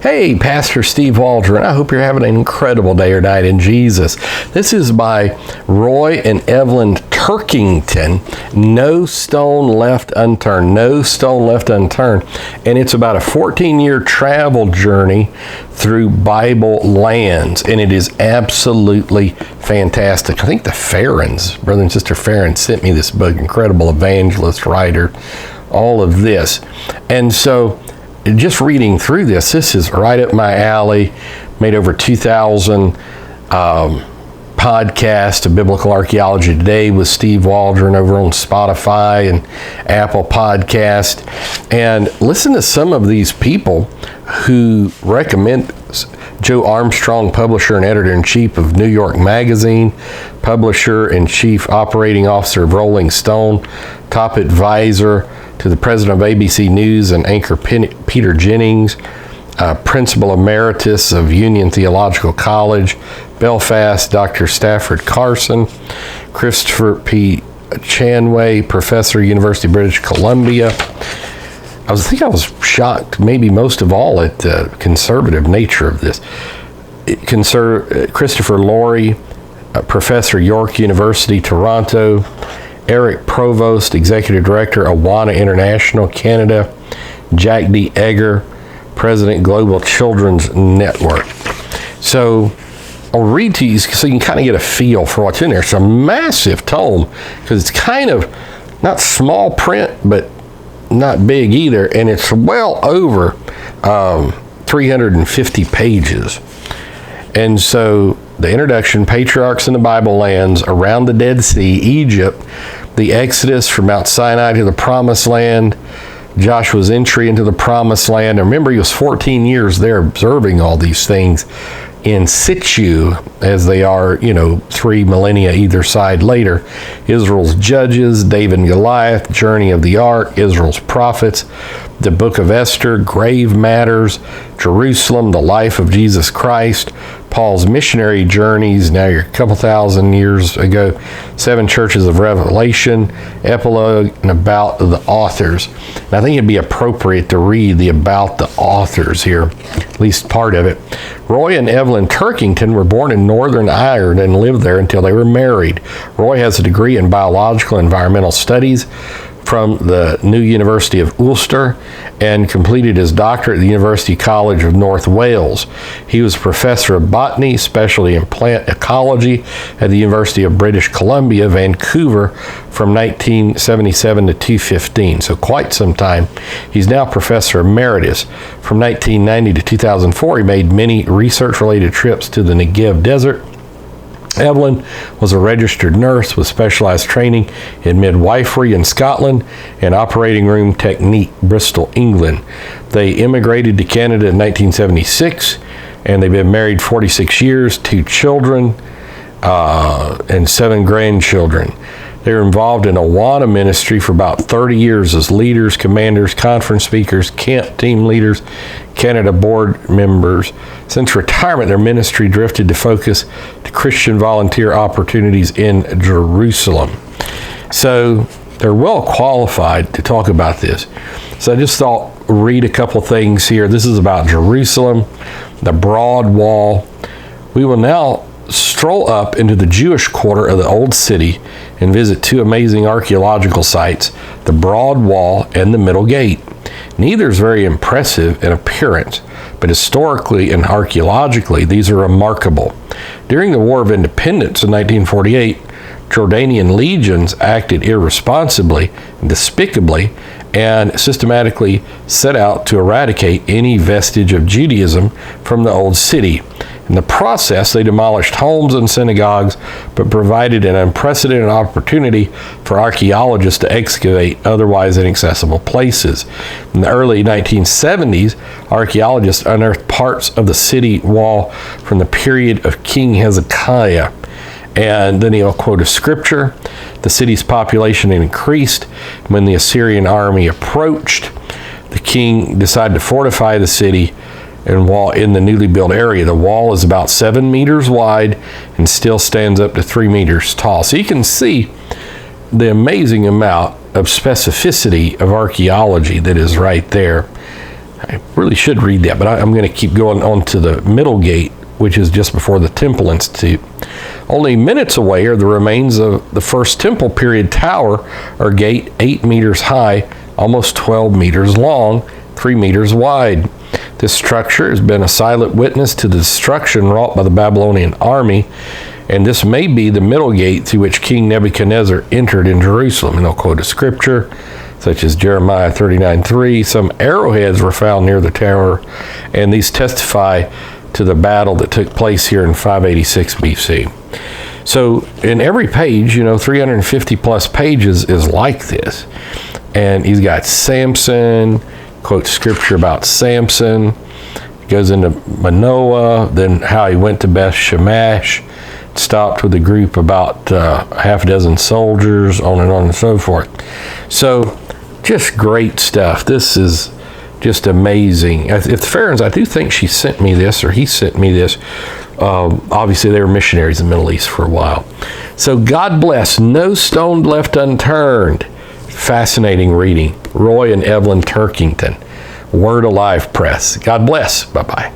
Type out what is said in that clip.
Hey, Pastor Steve Waldron. I hope you're having an incredible day or night in Jesus. This is by Roy and Evelyn Turkington, No Stone Left Unturned. No Stone Left Unturned. And it's about a 14-year travel journey through Bible lands. And it is absolutely fantastic. I think the Farrens, brother and sister Farren, sent me this book, incredible evangelist, writer, all of this. And so just reading through this is right up my alley. Made over 2,000 podcasts of biblical archaeology today with Steve Waldron over on Spotify and Apple Podcast. And listen to some of these people who recommend Joe Armstrong, publisher and editor-in-chief of New York Magazine, publisher and chief operating officer of Rolling Stone, top advisor to the president of ABC News and anchor Peter Jennings, principal emeritus of Union Theological College, Belfast, Dr. Stafford Carson, Christopher P. Chanway, professor, University of British Columbia. I was shocked, maybe most of all, at the conservative nature of this. Christopher Laurie, professor, York University, Toronto. Eric Provost, Executive Director, Awana International, Canada. Jack D. Egger, President, Global Children's Network. So I'll read to you so you can kind of get a feel for what's in there. It's a massive tome because it's kind of not small print, but not big either. And it's well over 350 pages. And so the introduction, patriarchs in the Bible lands, around the Dead Sea, Egypt, the Exodus from Mount Sinai to the Promised Land, Joshua's entry into the Promised Land. And remember, he was 14 years there observing all these things in situ as they are, 3 millennia either side later. Israel's judges, David and Goliath, journey of the ark, Israel's prophets, the book of Esther, grave matters, Jerusalem, the life of Jesus Christ, Paul's missionary journeys, now you're a couple thousand years ago, 7 churches of Revelation, epilogue, and about the authors. And I think it'd be appropriate to read the about the authors here, at least part of it. Roy and Evelyn Turkington were born in Northern Ireland and lived there until they were married. Roy has a degree in biological and environmental studies from the New University of Ulster and completed his doctorate at the University College of North Wales. He was professor of botany, specialty in plant ecology at the University of British Columbia, Vancouver, from 1977 to 2015, so quite some time. He's now professor emeritus. From 1990 to 2004, he made many research-related trips to the Negev Desert. Evelyn was a registered nurse with specialized training in midwifery in Scotland and operating room technique, Bristol, England. They immigrated to Canada in 1976, and they've been married 46 years, 2 children, and 7 grandchildren. They were involved in Awana ministry for about 30 years as leaders, commanders, conference speakers, camp team leaders, Canada board members. Since retirement, their ministry drifted to focus to Christian volunteer opportunities in Jerusalem. So they're well qualified to talk about this. So I just thought, read a couple things here. This is about Jerusalem, the broad wall. We will now stroll up into the Jewish quarter of the Old City and visit 2 amazing archaeological sites, the Broad Wall and the Middle Gate. Neither is very impressive in appearance, but historically and archaeologically, these are remarkable. During the War of Independence in 1948, Jordanian legions acted irresponsibly and despicably and systematically set out to eradicate any vestige of Judaism from the Old City. In the process, they demolished homes and synagogues, but provided an unprecedented opportunity for archaeologists to excavate otherwise inaccessible places. In the early 1970s, archaeologists unearthed parts of the city wall from the period of King Hezekiah. And then he'll quote a scripture. The city's population increased. When the Assyrian army approached, the king decided to fortify the city and wall in the newly built area. The wall is about 7 meters wide and still stands up to 3 meters tall. So you can see the amazing amount of specificity of archaeology that is right there. I really should read that, but I'm going to keep going on to the middle gate, which is just before the Temple Institute. Only minutes away are the remains of the first Temple period tower or gate, 8 meters high, almost 12 meters long, 3 meters wide. This structure has been a silent witness to the destruction wrought by the Babylonian army, and this may be the middle gate through which King Nebuchadnezzar entered in Jerusalem. And they'll quote a scripture, such as Jeremiah 39:3. Some arrowheads were found near the tower, and these testify to the battle that took place here in 586 BC. So in every page, 350 plus pages is like this. And he's got Samson, quotes scripture about Samson, goes into Manoah, then how he went to Beth Shemesh, stopped with a group about half a dozen soldiers, on and so forth. So just great stuff. This is just amazing. If the Pharaohs, I do think she sent me this, or he sent me this. Obviously, they were missionaries in the Middle East for a while. So God bless. No stone left unturned. Fascinating reading. Roy and Evelyn Turkington. Word Alive Press. God bless. Bye-bye.